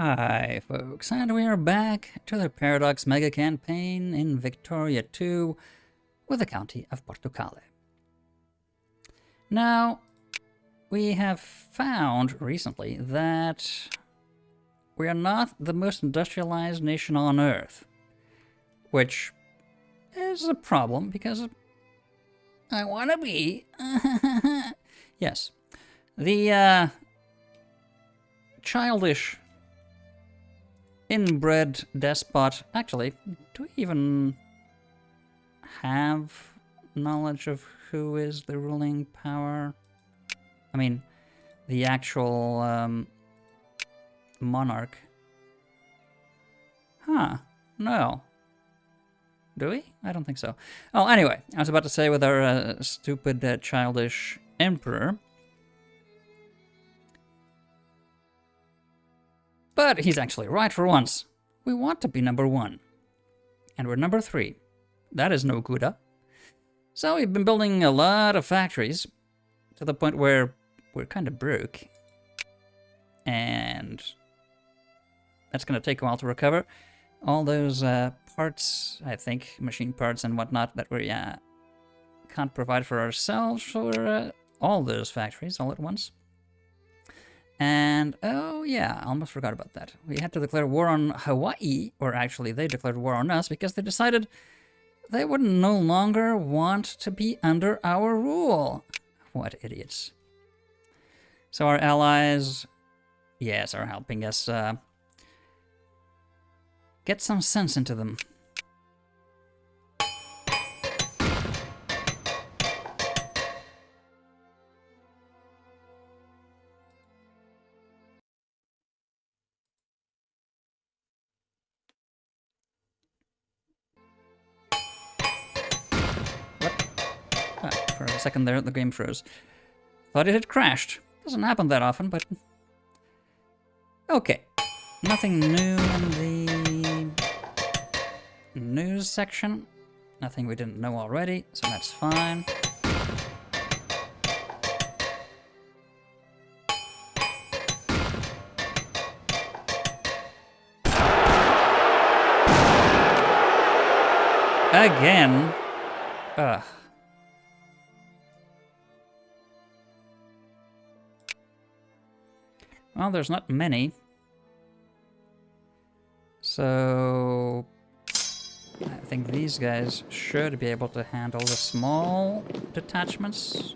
Hi, folks, and we are back to the Paradox Mega Campaign in Victoria 2 with the County of Portucale. Now, we have found recently that we are not the most industrialized nation on Earth, which is a problem because I want to be. Yes, the childish inbred despot. Actually, do we even have knowledge of who is the ruling power? I mean, the actual monarch. Huh, no. Do we? I don't think so. Oh, anyway, I was about to say with our stupid, childish emperor. But he's actually right for once. We want to be number 1. And we're number 3. That is no good. So we've been building a lot of factories to the point where we're kind of broke. And that's going to take a while to recover. All those parts, I think, machine parts and whatnot that we can't provide for ourselves for all those factories all at once. And, oh yeah, I almost forgot about that. We had to declare war on Hawaii, or actually they declared war on us because they decided they would no longer want to be under our rule. What idiots. So our allies, yes, are helping us get some sense into them. For a second there, the game froze. Thought it had crashed. Doesn't happen that often, but... Okay. Nothing new in the news section. Nothing we didn't know already, so that's fine. Again. Ugh. Well, there's not many. So I think these guys should be able to handle the small detachments.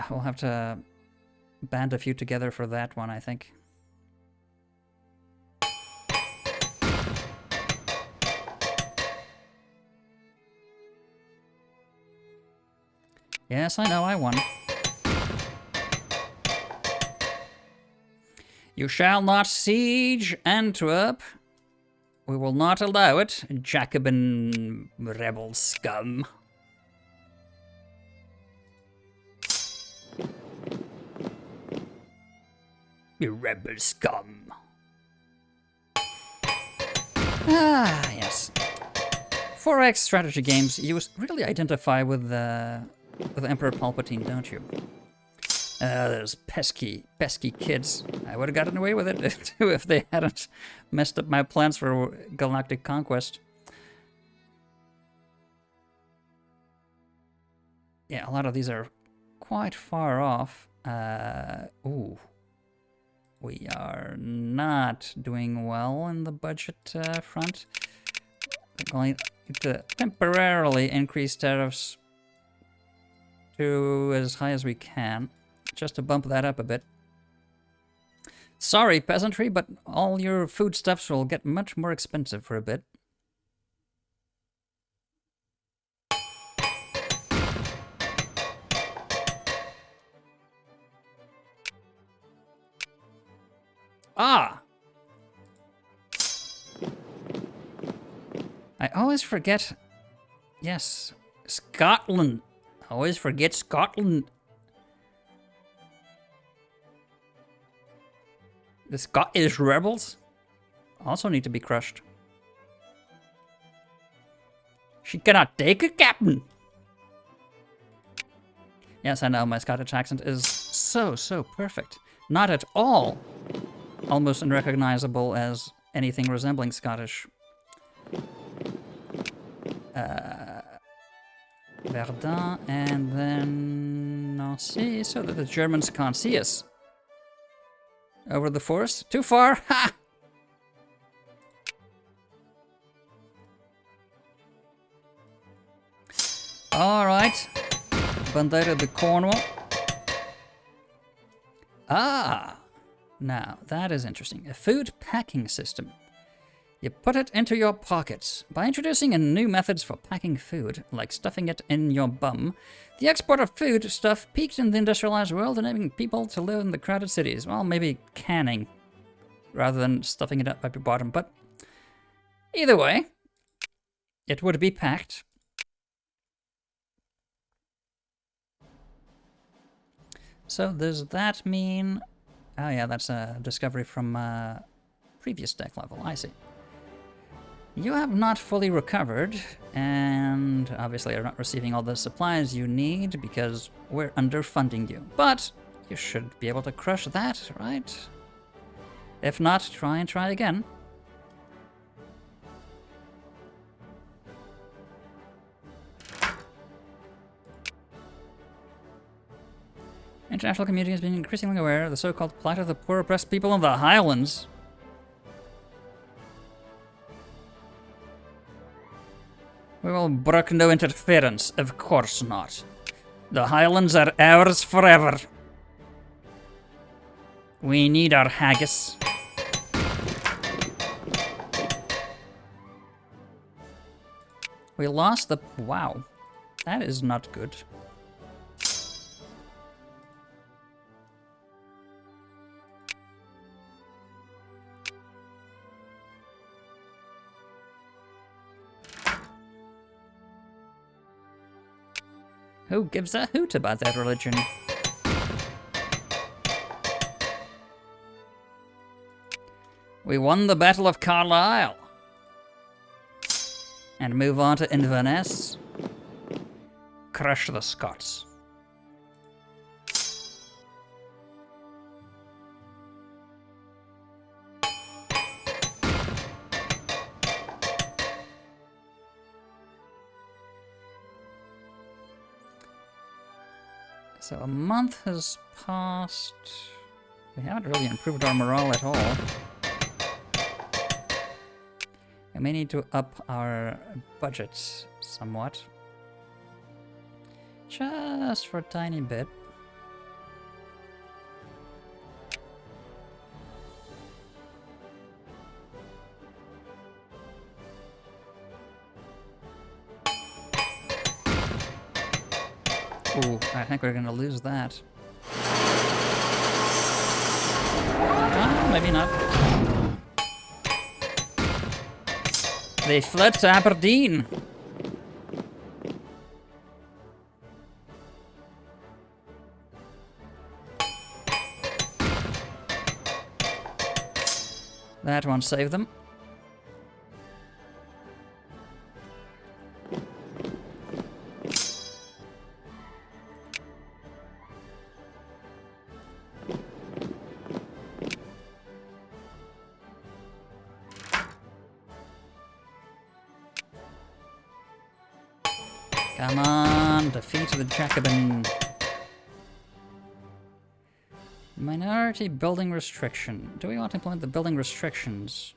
We'll have to band a few together for that one, I think. Yes, I know, I won. You shall not siege Antwerp. We will not allow it, Jacobin rebel scum. You rebel scum. Ah, yes. 4X strategy games, you really identify with Emperor Palpatine, don't you? Those pesky kids. I would have gotten away with it too if they hadn't messed up my plans for galactic conquest. Yeah, a lot of these are quite far off. Ooh. We are not doing well in the budget front. We're going to temporarily increase tariffs to as high as we can, just to bump that up a bit. Sorry, peasantry, but all your foodstuffs will get much more expensive for a bit. Ah! I always forget... Yes, Scotland. I always forget Scotland. The Scottish rebels also need to be crushed. She cannot take a captain. Yes, I know, my Scottish accent is so perfect. Not at all almost unrecognizable as anything resembling Scottish. Verdun, and then Nancy, so that the Germans can't see us. Over the forest? Too far? Ha! Alright. Bandeira de Cornwall. Ah! Now, that is interesting. A food packing system. You put it into your pockets. By introducing a new methods for packing food, like stuffing it in your bum, the export of food stuff peaked in the industrialized world, enabling people to live in the crowded cities. Well, maybe canning, rather than stuffing it up your bottom. But either way, it would be packed. So does that mean... Oh yeah, that's a discovery from previous deck level. I see. You have not fully recovered, and obviously are not receiving all the supplies you need because we're underfunding you. But you should be able to crush that, right? If not, try again. International community has been increasingly aware of the so-called plight of the poor oppressed people in the Highlands. We will brook no interference, of course not. The Highlands are ours forever. We need our haggis. We lost the... Wow. That is not good. Who gives a hoot about that religion? We won the Battle of Carlisle. And move on to Inverness. Crush the Scots. So a month has passed. We haven't really improved our morale at all. We may need to up our budget somewhat. Just for a tiny bit. Ooh, I think we're gonna lose that. Maybe not. They fled to Aberdeen. That won't save them. Come on, defeat the Jacobin. Minority building restriction. Do we want to implement the building restrictions?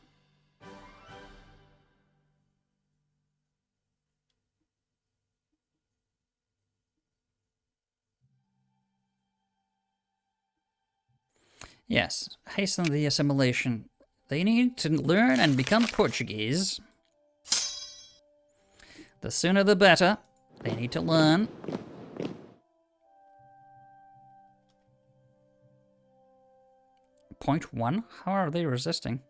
Yes, hasten the assimilation. They need to learn and become Portuguese. The sooner the better. They need to learn. Point 1? How are they resisting?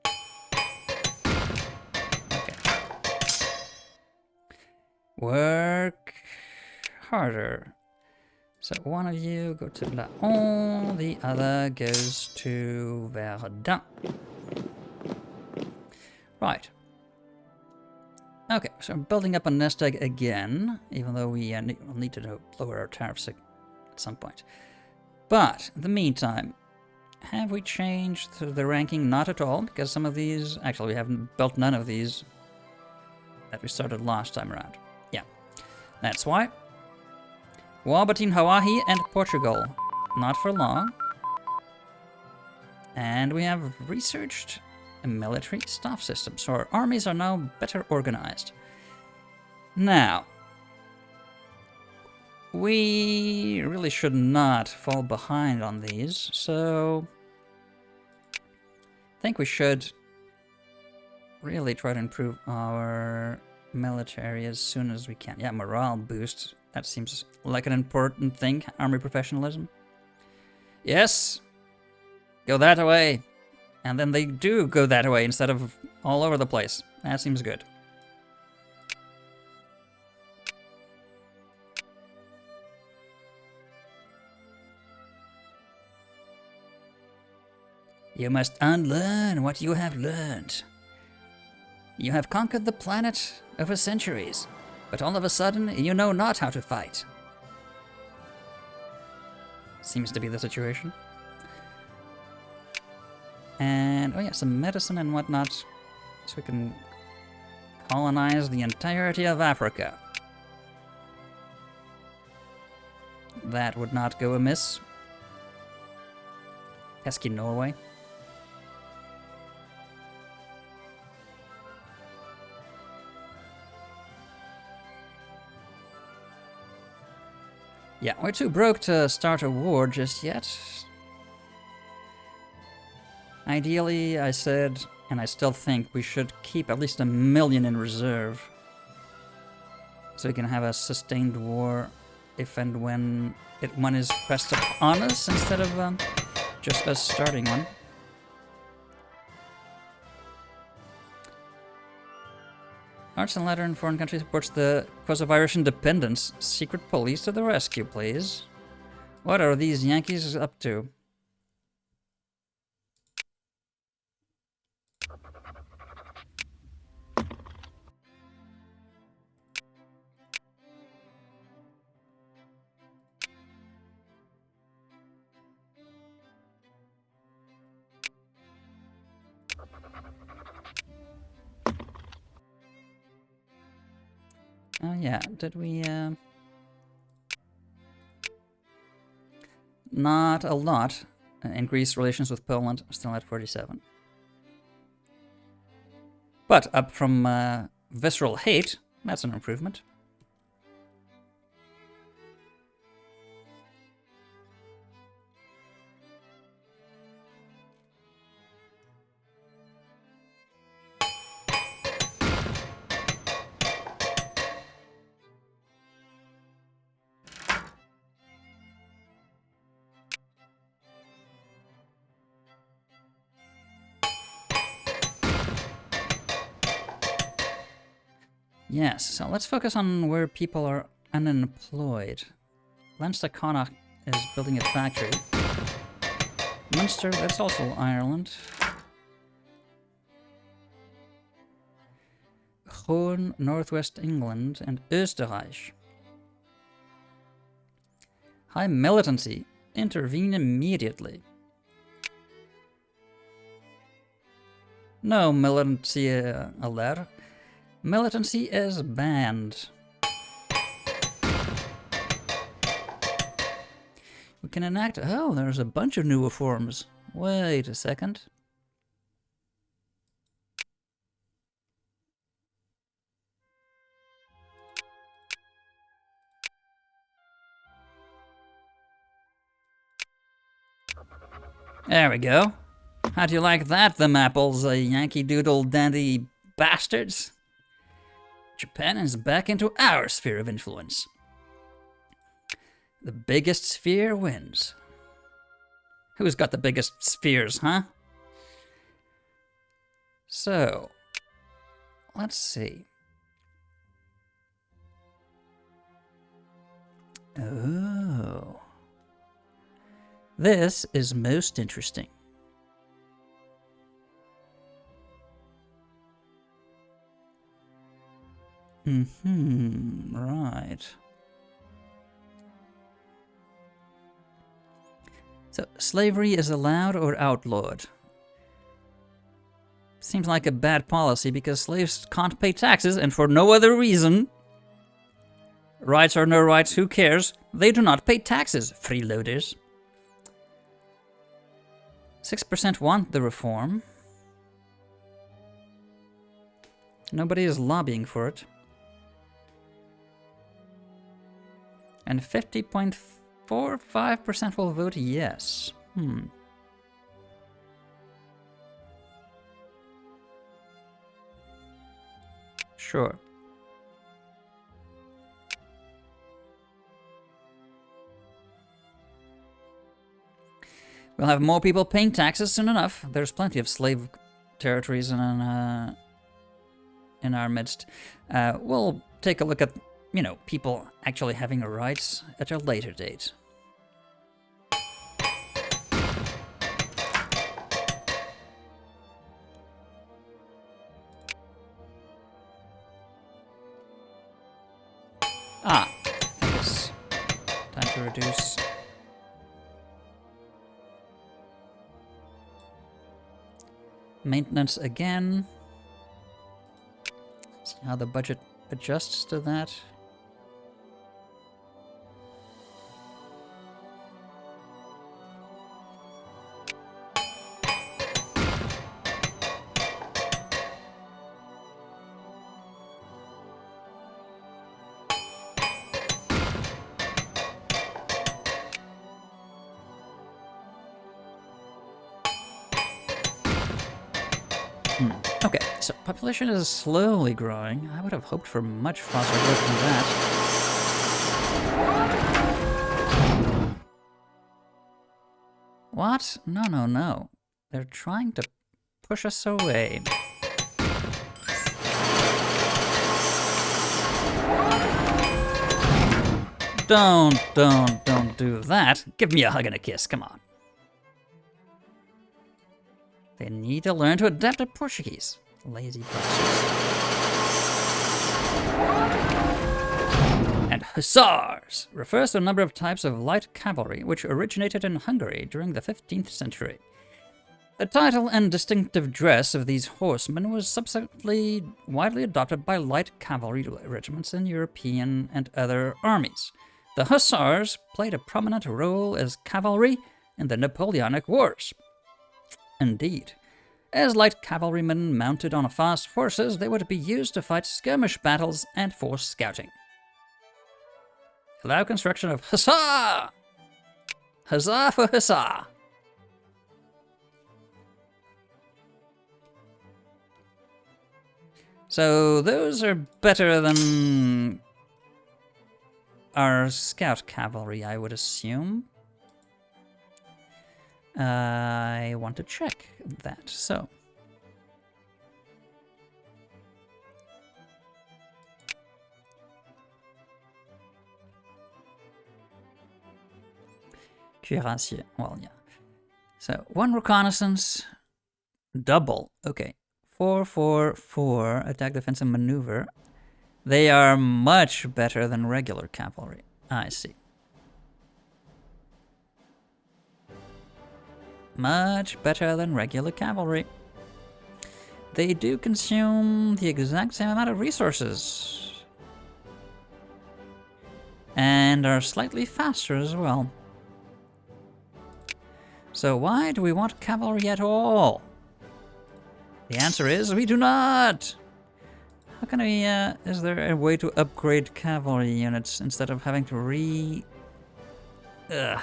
Okay. Work harder. So one of you go to Laon, the other goes to Verdun. Right. Okay, so I'm building up a nest egg again, even though we need to lower our tariffs at some point. But, in the meantime, have we changed the ranking? Not at all, because some of these... Actually, we haven't built none of these that we started last time around. Yeah, that's why. War between Hawaii and Portugal. Not for long. And we have researched a military staff system, so our armies are now better organized. Now, we really should not fall behind on these, so I think we should really try to improve our military as soon as we can. Yeah, morale boost. That seems like an important thing. Army professionalism. Yes. Go that way. And then they do go that way instead of all over the place. That seems good. You must unlearn what you have learned. You have conquered the planet over centuries, but all of a sudden you know not how to fight. Seems to be the situation. And, oh yeah, some medicine and whatnot, so we can colonize the entirety of Africa. That would not go amiss. Pesky Norway. Yeah, we're too broke to start a war just yet. Ideally, I said, and I still think, we should keep at least 1 million in reserve. So we can have a sustained war if and when one is pressed upon us, instead of just us starting one. Arts and Letter in foreign countries supports the cause of Irish independence. Secret police to the rescue, please. What are these Yankees up to? Oh yeah, did we, not a lot. Increased relations with Poland, still at 47. But up from visceral hate, that's an improvement. Yes, so let's focus on where people are unemployed. Leinster is building a factory. Munster, that's also Ireland. Hoorn, Northwest England, and Österreich. High militancy. Intervene immediately. No militancy allowed. Militancy is banned. We can enact... Oh, there's a bunch of new reforms. Wait a second. There we go. How do you like that, them apples, Yankee Doodle dandy bastards? Japan is back into our sphere of influence. The biggest sphere wins. Who's got the biggest spheres, huh? So, let's see. Oh. This is most interesting. Right. So, slavery is allowed or outlawed? Seems like a bad policy because slaves can't pay taxes and for no other reason. Rights or no rights, who cares? They do not pay taxes, freeloaders. 6% want the reform. Nobody is lobbying for it. And 50.45% will vote yes. Sure. We'll have more people paying taxes soon enough. There's plenty of slave territories in our midst. We'll take a look at, you know, people actually having rights at a later date. I think it's time to reduce. Maintenance again. See how the budget adjusts to that. Okay, so population is slowly growing. I would have hoped for much faster growth than that. What? No, no, no. They're trying to push us away. Don't do that. Give me a hug and a kiss, come on. They need to learn to adapt to Portuguese. Lazy bastards. And hussars refers to a number of types of light cavalry which originated in Hungary during the 15th century. The title and distinctive dress of these horsemen was subsequently widely adopted by light cavalry regiments in European and other armies. The hussars played a prominent role as cavalry in the Napoleonic Wars. Indeed. As light cavalrymen mounted on fast horses, they would be used to fight skirmish battles and for scouting. Allow construction of hussar! Huzzah for hussar! So those are better than our scout cavalry, I would assume. I want to check that, so. Cuirassiers, well, yeah. So, 1 reconnaissance, double, okay. 4-4-4, attack, defense, and maneuver. They are much better than regular cavalry. I see. Much better than regular cavalry. They do consume the exact same amount of resources. And are slightly faster as well. So why do we want cavalry at all? The answer is we do not! How can we, is there a way to upgrade cavalry units instead of having to Ugh.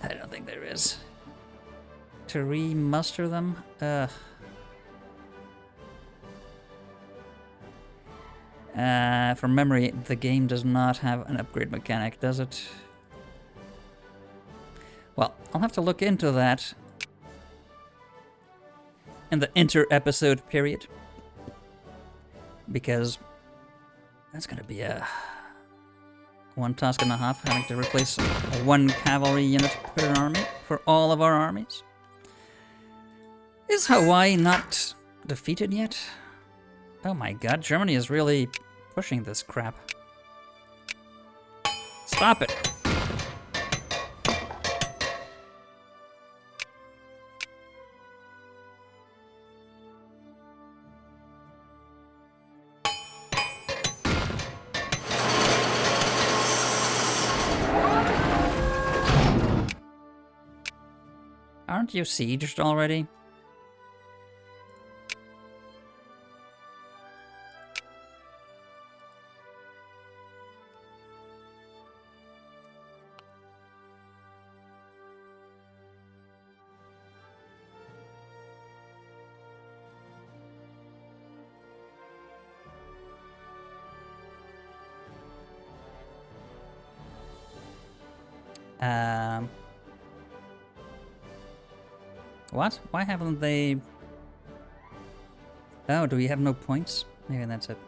I don't think there is. To re-muster them? From memory, the game does not have an upgrade mechanic, does it? Well, I'll have to look into that in the inter-episode period. Because that's gonna be a 1 task and a half, having to replace 1 cavalry unit per army for all of our armies. Is Hawaii not defeated yet? Oh my god, Germany is really pushing this crap. Stop it! Aren't you sieged already? What? Why haven't they... Oh, do we have no points? Maybe that's it.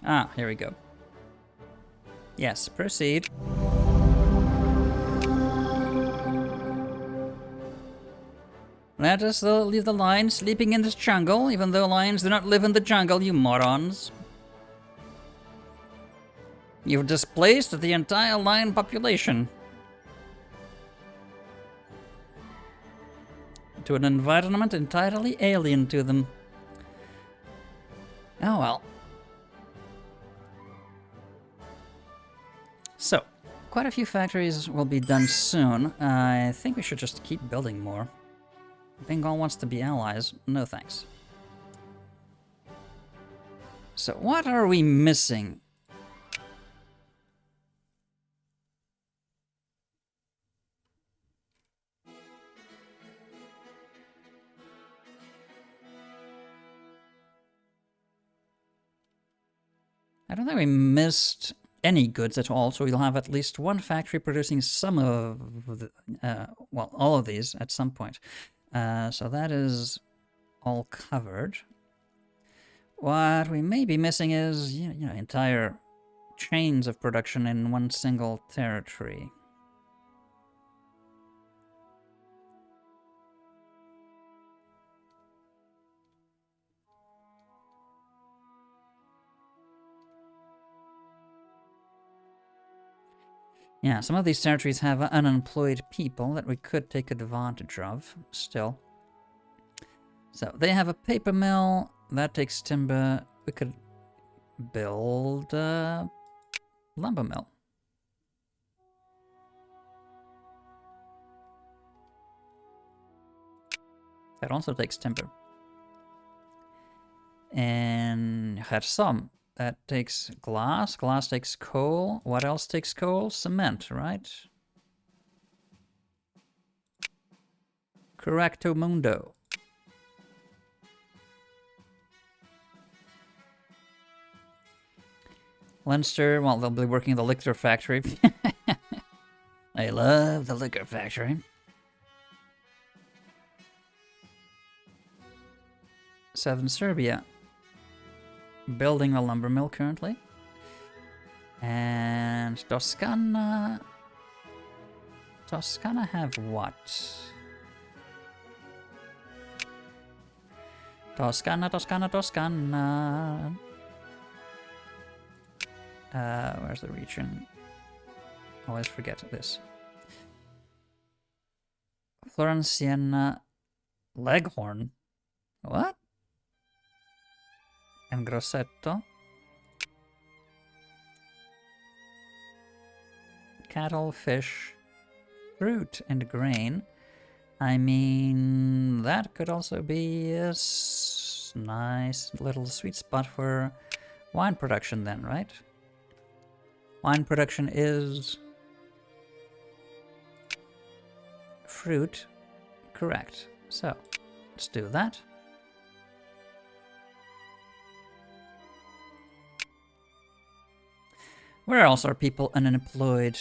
Ah, here we go. Yes, proceed. Let us leave the lions sleeping in this jungle, even though lions do not live in the jungle, you morons. You've displaced the entire lion population to an environment entirely alien to them. Oh well. So, quite a few factories will be done soon. I think we should just keep building more. Bengal wants to be allies. No thanks. So, what are we missing? I don't think we missed any goods at all, so we'll have at least one factory producing some of the, well, all of these at some point. So that is all covered. What we may be missing is, you know, entire chains of production in one single territory. Yeah, some of these territories have unemployed people that we could take advantage of, still. So, they have a paper mill, that takes timber. We could build a lumber mill. That also takes timber. And Kherson, that takes glass. Glass takes coal. What else takes coal? Cement, right? Correcto mundo. Leinster, well, they'll be working in the liquor factory. I love the liquor factory. Southern Serbia, building a lumber mill currently. And Toscana... Toscana have what? Toscana, Toscana, Toscana. Where's the region? Always forget this. Florence, Siena, Leghorn. What? And Grosseto. Cattle, fish, fruit, and grain. I mean, that could also be a nice little sweet spot for wine production then, right? Wine production is fruit, correct. So, let's do that. Where else are people unemployed?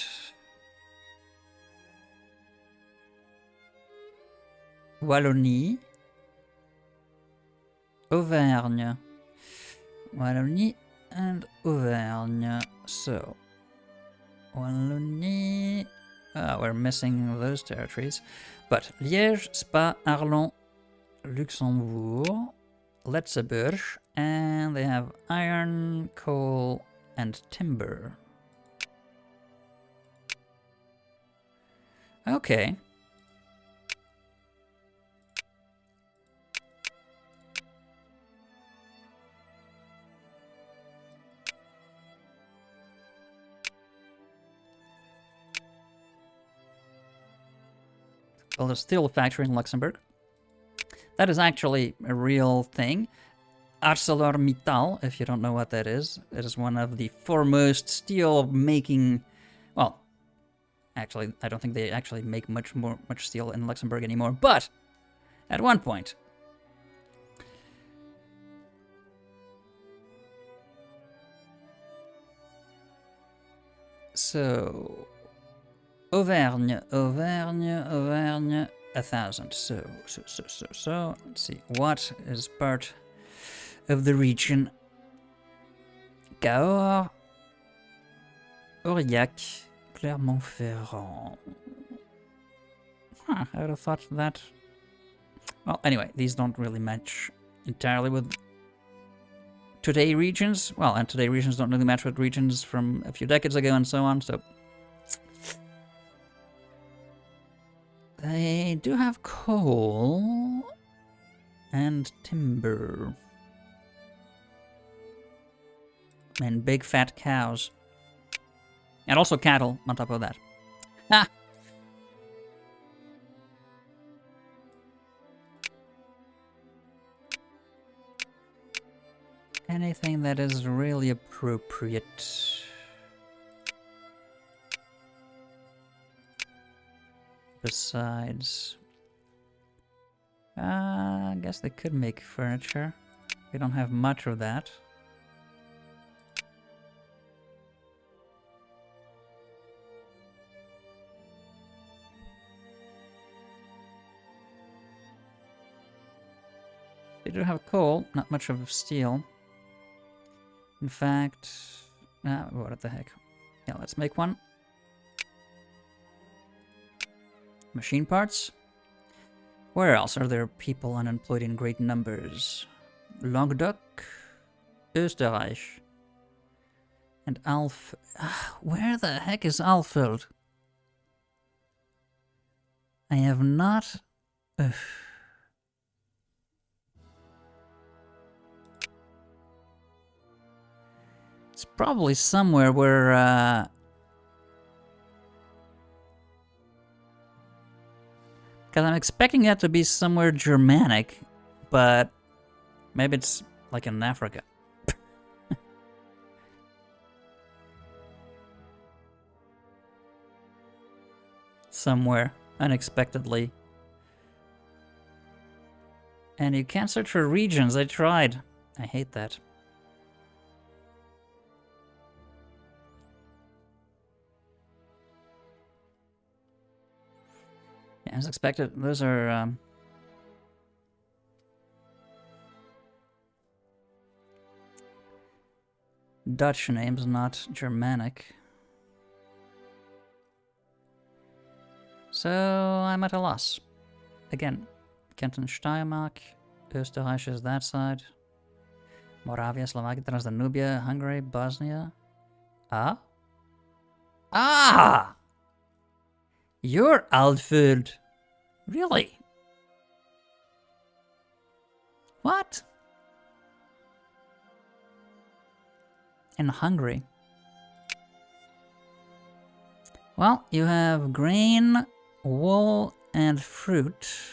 Wallonie, Auvergne. Wallonie and Auvergne. So, Wallonie... we're missing those territories. But Liège, Spa, Arlon, Luxembourg, Letzeburg, and they have iron, coal, and timber. Okay. Well, the steel factory in Luxembourg. That is actually a real thing. ArcelorMittal, if you don't know what that is, it is one of the foremost steel making. Well, actually, I don't think they actually make much steel in Luxembourg anymore. But at one point, so Auvergne, 1,000. So, let's see, what is part of the region? Cahors, Aurillac, Clermont-Ferrand. Huh, I would have thought that. Well, anyway, these don't really match entirely with today regions. Well, and today regions don't really match with regions from a few decades ago and so on, so. They do have coal and timber. And big fat cows. And also cattle on top of that. Ah! Anything that is really appropriate. Besides, I guess they could make furniture. We don't have much of that. They do have coal, not much of steel. In fact, what the heck? Yeah, let's make one. Machine parts. Where else are there people unemployed in great numbers? Languedoc, Österreich, and where the heck is Alfeld? I have not. It's probably somewhere where. Because I'm expecting that to be somewhere Germanic, but maybe it's like in Africa. Somewhere, unexpectedly. And you can't search for regions, I tried. I hate that. Yeah, as expected, those are Dutch names, not Germanic. So I'm at a loss. Again, Canton Steiermark, Österreich is that side. Moravia, Slovakia, Transdanubia, Hungary, Bosnia. Ah? Ah! You're Alfred. Really? What? In Hungary. Well, you have grain, wool, and fruit.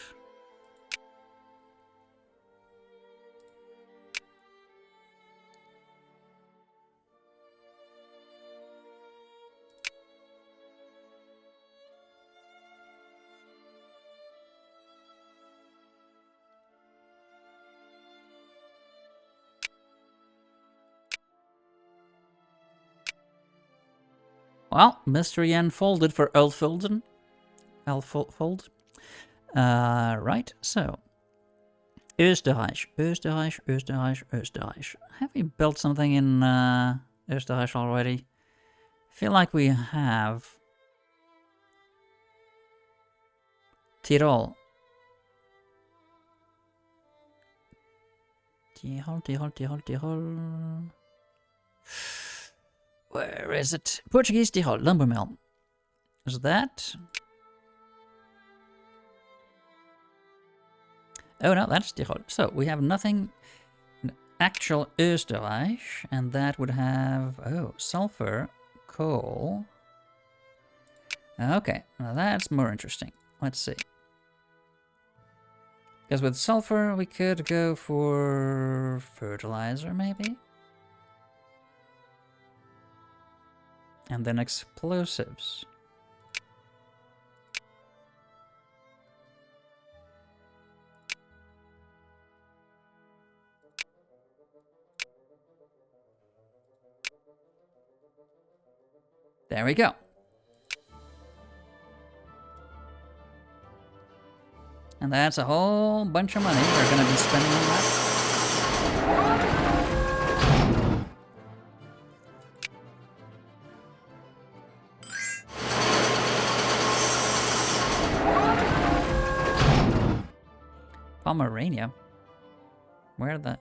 Well, mystery unfolded for Elfolden. Elfold. Right, so. Österreich. Have we built something in Österreich already? I feel like we have. Tirol. Tirol. Where is it? Portuguese Tirol, lumber mill. Is that? Oh no, that's Tirol. So we have nothing in actual Österreich, and that would have, sulfur, coal. Okay, now that's more interesting. Let's see. Because with sulfur, we could go for fertilizer, maybe? And then explosives. There we go. And that's a whole bunch of money we're going to be spending on that. Pomerania? Where the...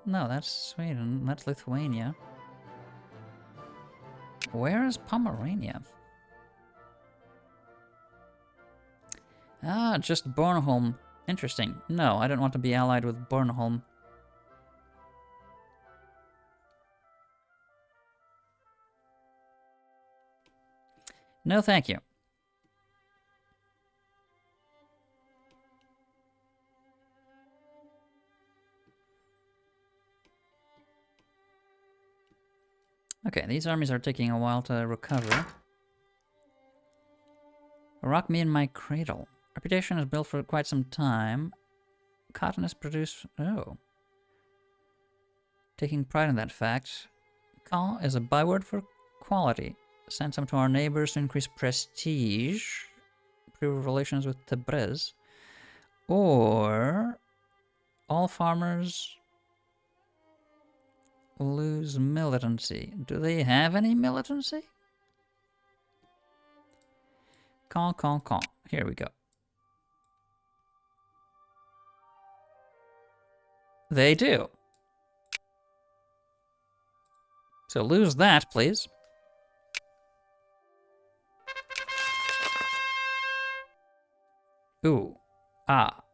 no, that's Sweden. That's Lithuania. Where is Pomerania? Ah, just Bornholm. Interesting. No, I don't want to be allied with Bornholm. No, thank you. Okay, these armies are taking a while to recover. Rock me in my cradle. Reputation is built for quite some time. Cotton is produced... Oh. Taking pride in that fact. Caen is a byword for quality. Send some to our neighbors to increase prestige. Improve relations with Tabriz. Or... all farmers... lose militancy. Do they have any militancy? Caen. Here we go. They do. So lose that, please. Ooh. Ah.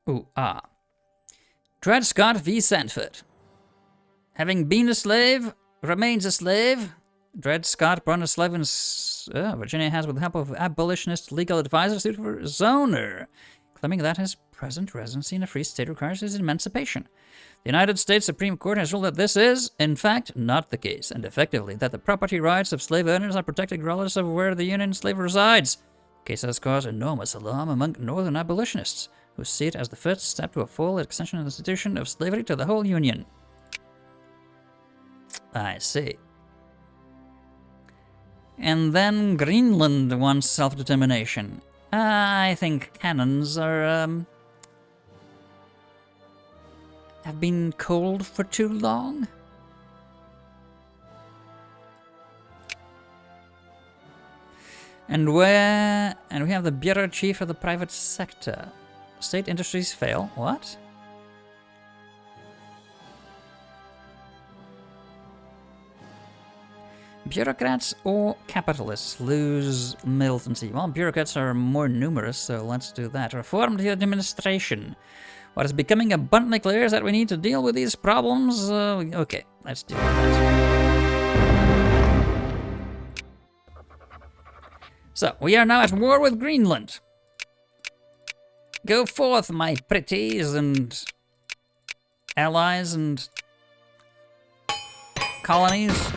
Ooh, ah. Dred Scott v. Sandford. Having been a slave, remains a slave. Dred Scott, born a slave in Virginia, has, with the help of abolitionist legal advisors, sued for zoner, claiming that his present residency in a free state requires his emancipation. The United States Supreme Court has ruled that this is, in fact, not the case, and effectively that the property rights of slave owners are protected regardless of where the Union slave resides. The case has caused enormous alarm among Northern abolitionists, who see it as the first step to a full extension of the institution of slavery to the whole Union. I see. And then Greenland wants self-determination. I think cannons are, have been cold for too long. And we have the bureau chief of the private sector. State industries fail. What? Bureaucrats or capitalists lose militancy? Well, bureaucrats are more numerous, so let's do that. Reform the administration. What is becoming abundantly clear is that we need to deal with these problems. Okay, let's do that. So, we are now at war with Greenland. Go forth, my pretties and allies and colonies.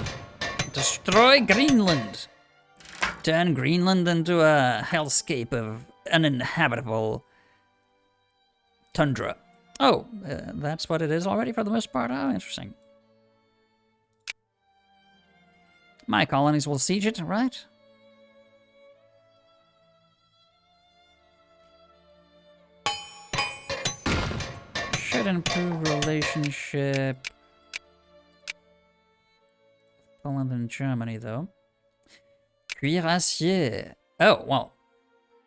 Destroy Greenland! Turn Greenland into a hellscape of uninhabitable tundra. Oh, that's what it is already for the most part? Oh, interesting. My colonies will siege it, right? Should improve relationship... Poland and Germany, though. Cuirassiers. Oh, well.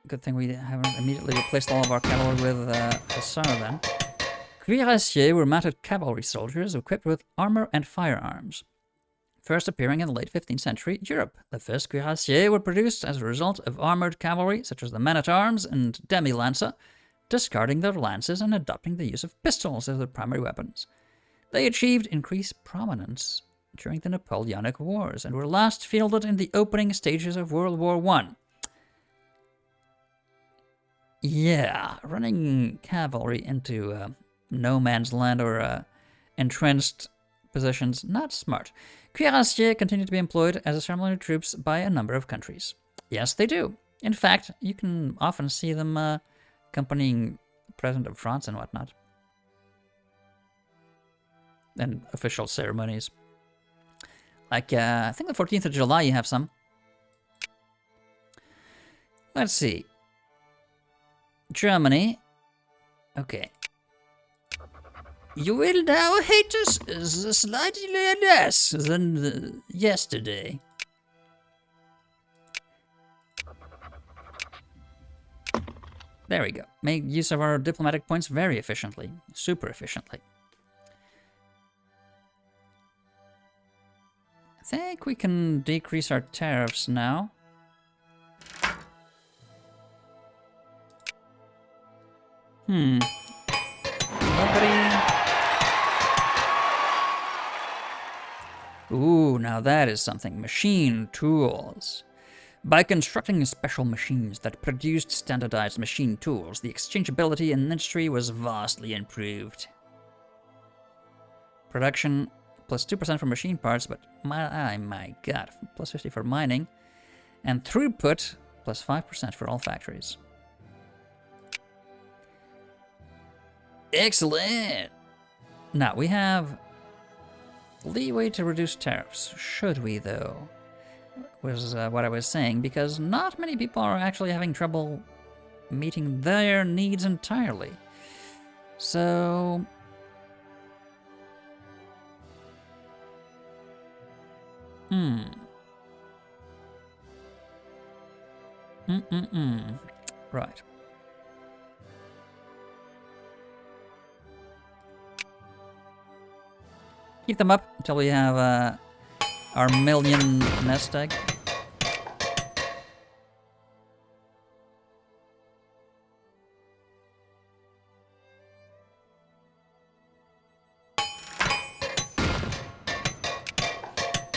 Good thing we haven't immediately replaced all of our cavalry with Hussar, then. Cuirassiers were mounted cavalry soldiers equipped with armor and firearms. First appearing in the late 15th century Europe, the first cuirassiers were produced as a result of armored cavalry, such as the men-at-arms and demi-lancer, discarding their lances and adopting the use of pistols as their primary weapons. They achieved increased prominence during the Napoleonic Wars, and were last fielded in the opening stages of World War I. Yeah, running cavalry into no man's land or entrenched positions, not smart. Cuirassiers continue to be employed as ceremonial troops by a number of countries. Yes, they do. In fact, you can often see them accompanying the President of France and whatnot. And official ceremonies. Like, I think the 14th of July you have some. Let's see. Germany. Okay. You will now hate us slightly less than yesterday. There we go. Make use of our diplomatic points very efficiently. Super efficiently. I think we can decrease our tariffs now. Nobody... Ooh, now that is something. Machine tools. By constructing special machines that produced standardized machine tools, the exchangeability in industry was vastly improved. Production plus 2% for machine parts, but my god, plus 50 for mining. And throughput plus 5% for all factories. Excellent! Now, we have leeway to reduce tariffs. Should we, though? Was what I was saying, because not many people are actually having trouble meeting their needs entirely. So... Right. Keep them up until we have our million nest egg.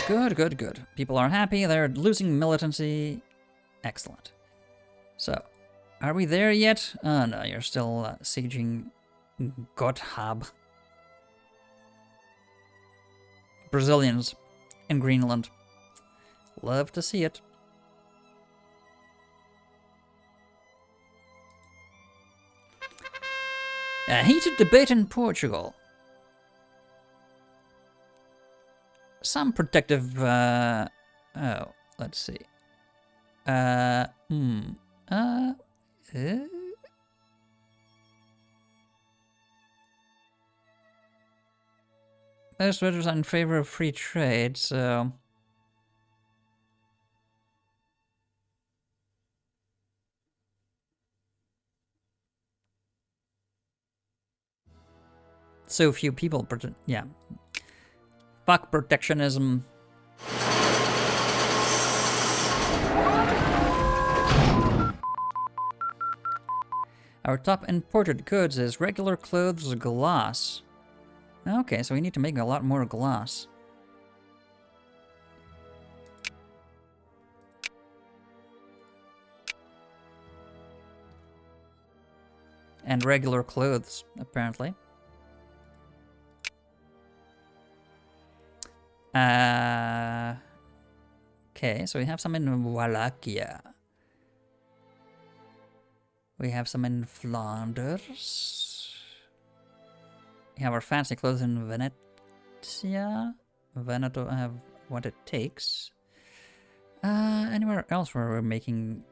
Good, good, good. People are happy. They're losing militancy. Excellent. So, are we there yet? Oh no, you're still sieging Gotthab. Brazilians in Greenland. Love to see it. A heated debate in Portugal. Some protective, oh, let's see. Most voters are in favor of free trade, so... So few people, yeah. Fuck protectionism. Our top imported goods is regular clothes glass. Okay, so we need to make a lot more glass. And regular clothes, apparently. Okay, so we have some in Wallachia. We have some in Flanders. We have our fancy clothes in Venetia. Veneto have what it takes. Anywhere else where we're making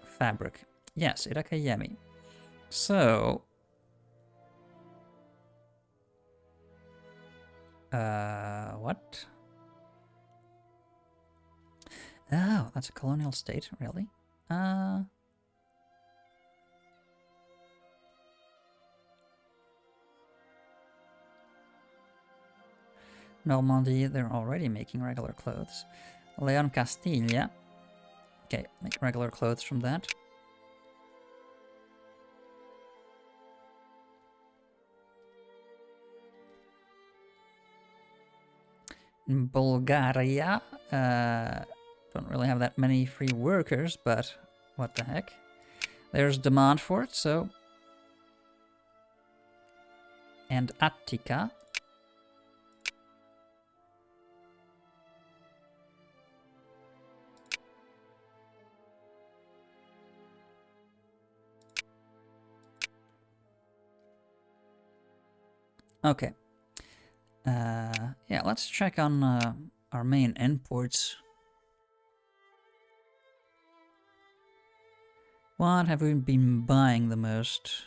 fabric? Yes, Irakayemi. So... what? Oh, that's a colonial state, really? Normandy, they're already making regular clothes. Leon Castilla. Okay, make regular clothes from that. In Bulgaria, don't really have that many free workers, but what the heck. There's demand for it, so... And Attica. Okay. Yeah, let's check on our main imports. What have we been buying the most?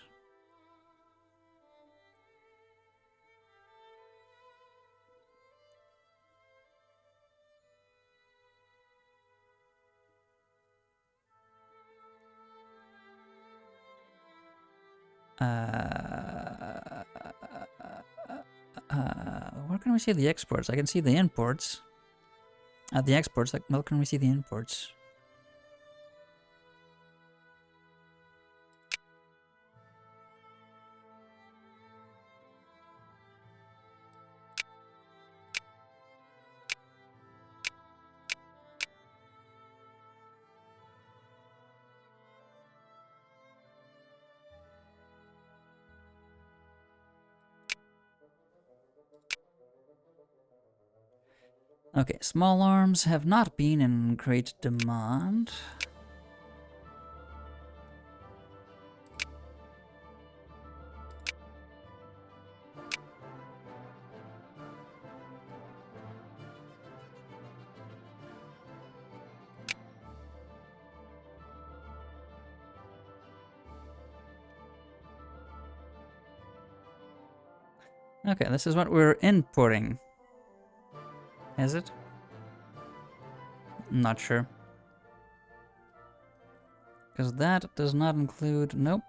Where can we see the exports? I can see the imports. The exports, like, where can we see the imports? Okay, small arms have not been in great demand. Okay, this is what we're importing. Is it? Not sure. Because that does not include... Nope.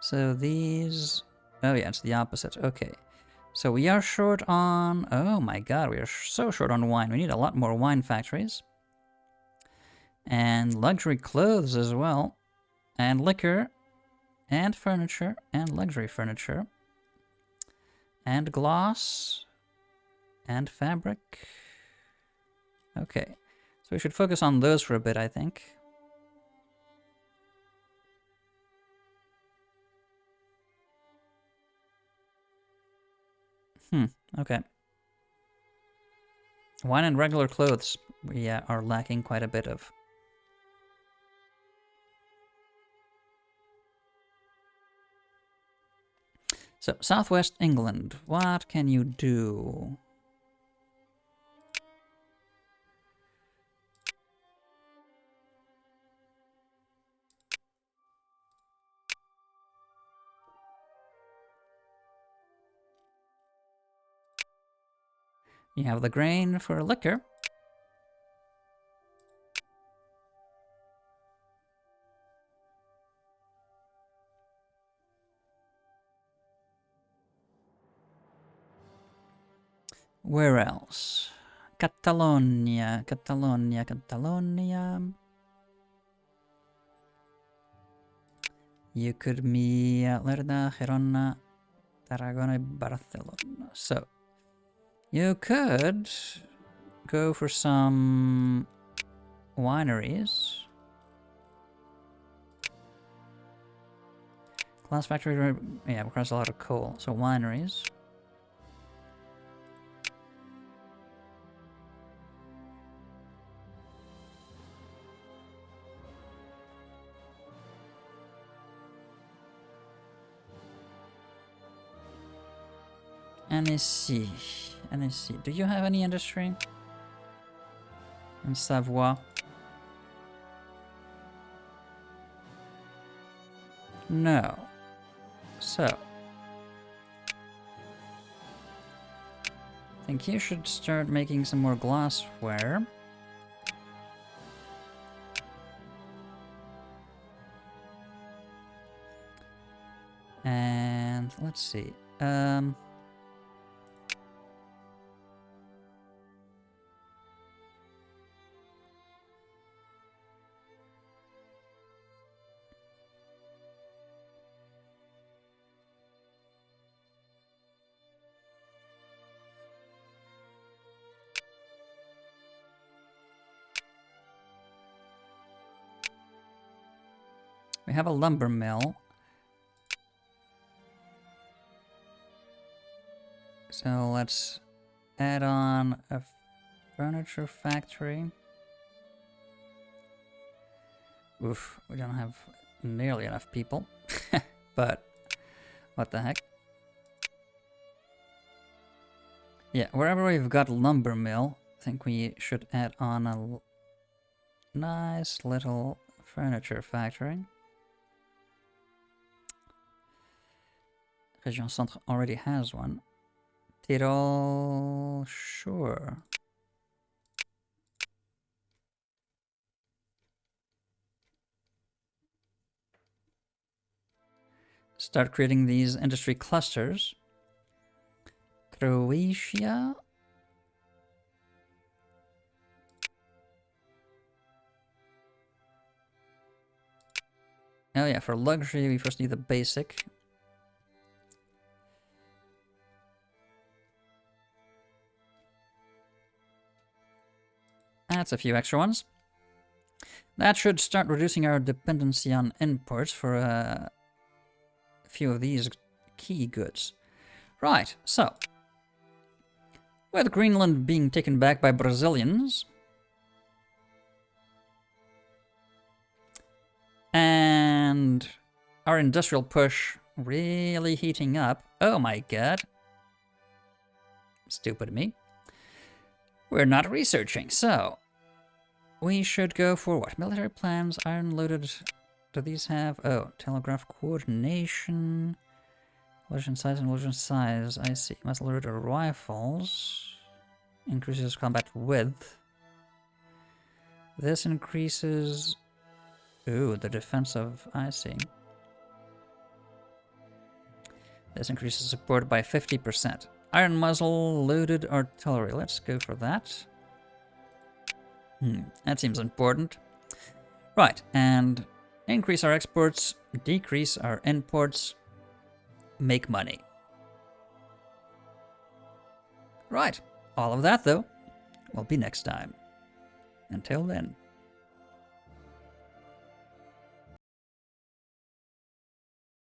So these... Oh yeah, it's the opposite. Okay. So we are short on... Oh my god, we are so short on wine. We need a lot more wine factories. And luxury clothes as well. And liquor. And furniture. And luxury furniture. And gloss. And fabric. Okay. So we should focus on those for a bit, I think. Okay. Wine and regular clothes we are lacking quite a bit of. So, Southwest England, what can you do? You have the grain for liquor. Where else? Catalonia, Catalonia, Catalonia. You could be Lerda, Gerona, Tarragona, Barcelona. So, you could go for some wineries. Glass factory, yeah, requires a lot of coal. So, wineries. Annecy. Annecy. Do you have any industry? In Savoie? No. So. I think you should start making some more glassware. And let's see. have a lumber mill. So let's add on a furniture factory. Oof, we don't have nearly enough people. But what the heck? Yeah, wherever we've got lumber mill, I think we should add on a nice little furniture factory. Région Centre already has one. Tyrol, sure. Start creating these industry clusters. Croatia. Oh yeah, for luxury we first need the basic. That's a few extra ones. That should start reducing our dependency on imports for a few of these key goods. Right, so with Greenland being taken back by Brazilians and our industrial push really heating up. Oh my god. Stupid me. We're not researching, so we should go for what? Military plans, iron-loaded. Do these have... Oh, telegraph coordination. Illusion size and illusion size. I see. Muzzle-loaded rifles. Increases combat width. This increases... Ooh, the defensive... I see. This increases support by 50%. Iron muzzle, loaded artillery. Let's go for that. That seems important. Right, and increase our exports, decrease our imports, make money. Right, all of that, though, will be next time. Until then.